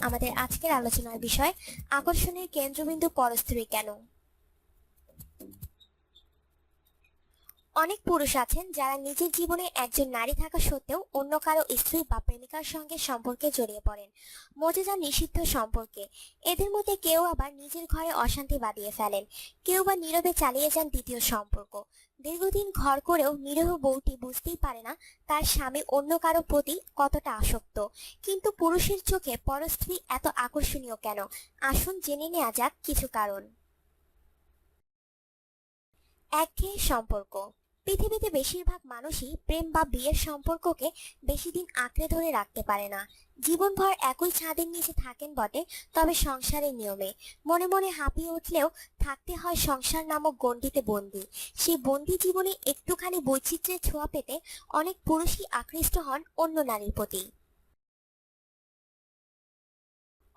আমাদের আজকের আলোচনার বিষয় আকর্ষণের কেন্দ্রবিন্দু পরস্ত্রী কেন। অনেক পুরুষ আছেন যারা নিজের জীবনে একজন নারী থাকা সত্ত্বেও অন্য কারো স্ত্রী বা প্রেমিকার সঙ্গে সম্পর্কে জড়িয়ে পড়েন, মজেদার নিষিদ্ধ সম্পর্কে। এদের মধ্যে কেউ আবার নিজের ঘরে অশান্তি বাঁধিয়ে ফেলেন, কেউ বা নীরবে চালিয়ে যান দ্বিতীয় সম্পর্ক। দীর্ঘদিন ঘর করেও নিরীহ বউটি বুঝতেই পারে না তার স্বামী অন্য কারো প্রতি কতটা আসক্ত। কিন্তু পুরুষের চোখে পরস্ত্রী এত আকর্ষণীয় কেন? আসুন জেনে নেওয়া যাক কিছু কারণ। একঘেয়ে সম্পর্ক। পৃথিবীতে বেশিরভাগ মানুষই প্রেম বা বিয়ের সম্পর্ককে বেশি দিন আঁকড়ে ধরে রাখতে পারে না। জীবনভর একই ছাদের নিচে থাকেন বটে, তবে সংসারের নিয়মে মনে মনে হাঁপিয়ে উঠলেও থাকতে হয় সংসার নামক গণ্ডিতে বন্দী। সেই বন্দি জীবনে একটুখানি বৈচিত্র্যের ছোঁয়া পেতে অনেক পুরুষই আকৃষ্ট হন অন্য নারীর প্রতি।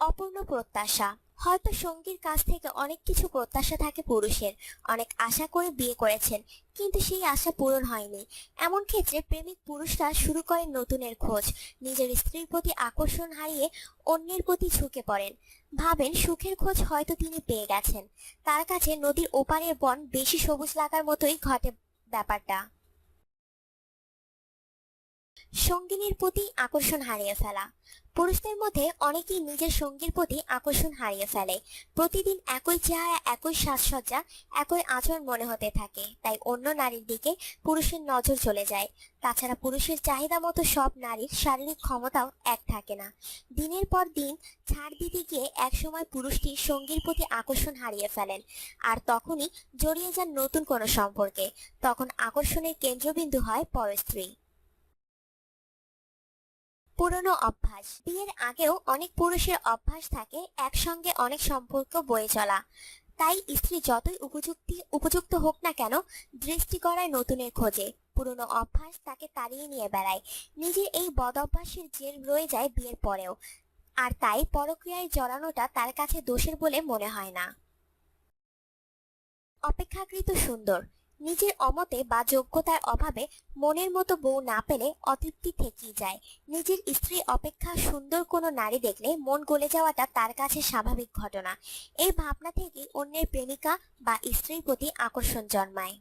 অপূর্ণ প্রত্যাশা। হয়তো সঙ্গীর কাছ থেকে অনেক কিছু প্রত্যাশা থাকে পুরুষের, অনেক আশা করে বিয়ে করেছেন, কিন্তু সেই আশা পূরণ হয়নি। এমন ক্ষেত্রে প্রেমিক পুরুষরা শুরু করেন নতুনের খোঁজ। নিজের স্ত্রীর প্রতি আকর্ষণ হারিয়ে অন্যের প্রতি ঝুঁকে পড়েন। ভাবেন সুখের খোঁজ হয়তো তিনি পেয়ে গেছেন। তার কাছে নদীর ওপারের বন বেশি সবুজ লাগার মতোই ঘটে ব্যাপারটা। সঙ্গিনীর প্রতি আকর্ষণ হারিয়ে ফেলা। পুরুষদের মধ্যে অনেকেই নিজের সঙ্গীর প্রতি আকর্ষণ হারিয়ে ফেলে। প্রতিদিন একই চেহারা, একই সাজসজ্জা, একই আচরণ মনে হতে থাকে, তাই অন্য নারীর দিকে পুরুষের নজর চলে যায়। তাছাড়া পুরুষের চাহিদা মতো সব নারীর শারীরিক ক্ষমতাও এক থাকে না। দিনের পর দিন ছাড় দিতে গিয়ে একসময় পুরুষটি সঙ্গীর প্রতি আকর্ষণ হারিয়ে ফেলেন, আর তখনই জড়িয়ে যান নতুন কোনো সম্পর্কে। তখন আকর্ষণের কেন্দ্রবিন্দু হয় পরস্ত্রী। পুরনো অভ্যাস। বিয়ের আগেও অনেক পুরুষের অভ্যাস থাকে একসঙ্গে অনেক সম্পর্ক বয়ে চলা। তাই স্ত্রী যতই উপযুক্ত হোক না কেন, দৃষ্টি গড়ায় নতুনের খোঁজে। পুরনো অভ্যাস তাকে তাড়িয়ে নিয়ে বেড়ায়। নিজের এই বদ অভ্যাসের জের রয়ে যায় বিয়ের পরেও, আর তাই পরক্রিয়ায় জড়ানোটা তার কাছে দোষের বলে মনে হয় না। অপেক্ষাকৃত সুন্দর। নিজের অমতে বা যোগ্যতার অভাবে মনের মতো বউ না পেলে অতৃপ্তি থেকেই যায়। নিজের স্ত্রী অপেক্ষা সুন্দর কোনো নারী দেখলে মন গলে যাওয়াটা তার কাছে স্বাভাবিক ঘটনা। এই ভাবনা থেকেই অন্যের প্রেমিকা বা স্ত্রীর প্রতি আকর্ষণ জন্মায়।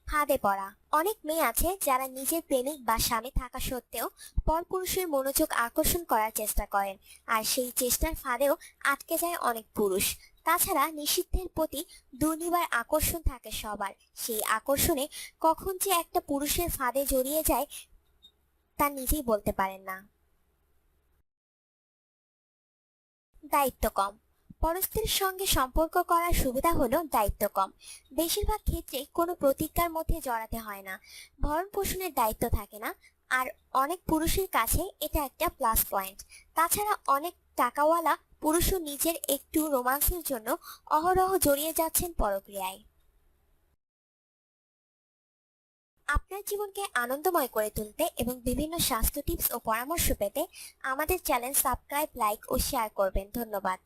ফাঁদে পড়া। অনেক মেয়ে আছে যারা নিজের প্রেমিক বা স্বামী থাকা সত্ত্বেও পরপুরুষের মনোযোগ আকর্ষণ করার চেষ্টা করেন, আর সেই চেষ্টার ফাঁদেও আটকে যায় অনেক পুরুষ। তাছাড়া নিষিদ্ধের প্রতি দুর্নিবার আকর্ষণ থাকে সবার। সেই আকর্ষণে কখন যে একটা পুরুষের ফাঁদে জড়িয়ে যায় তা নিজেই বলতে পারেন না। দায়িত্ব কম। পরস্ত্রীর সঙ্গে সম্পর্ক করার সুবিধা হলো দায়িত্ব কম। বেশিরভাগ ক্ষেত্রে কোনো প্রতিজ্ঞার মধ্যে জড়াতে হয় না, ভরণ পোষণের দায়িত্ব থাকে না। আর অনেক পুরুষের কাছে এটা একটা প্লাস পয়েন্ট। তাছাড়া অনেক টাকাওয়ালা পুরুষও নিজের একটু রোমান্সের জন্য অহরহ জড়িয়ে যাচ্ছেন পরক্রিয়ায়। আপনার জীবনকে আনন্দময় করে তুলতে এবং বিভিন্ন স্বাস্থ্য টিপস ও পরামর্শ পেতে আমাদের চ্যানেল সাবস্ক্রাইব, লাইক ও শেয়ার করবেন। ধন্যবাদ।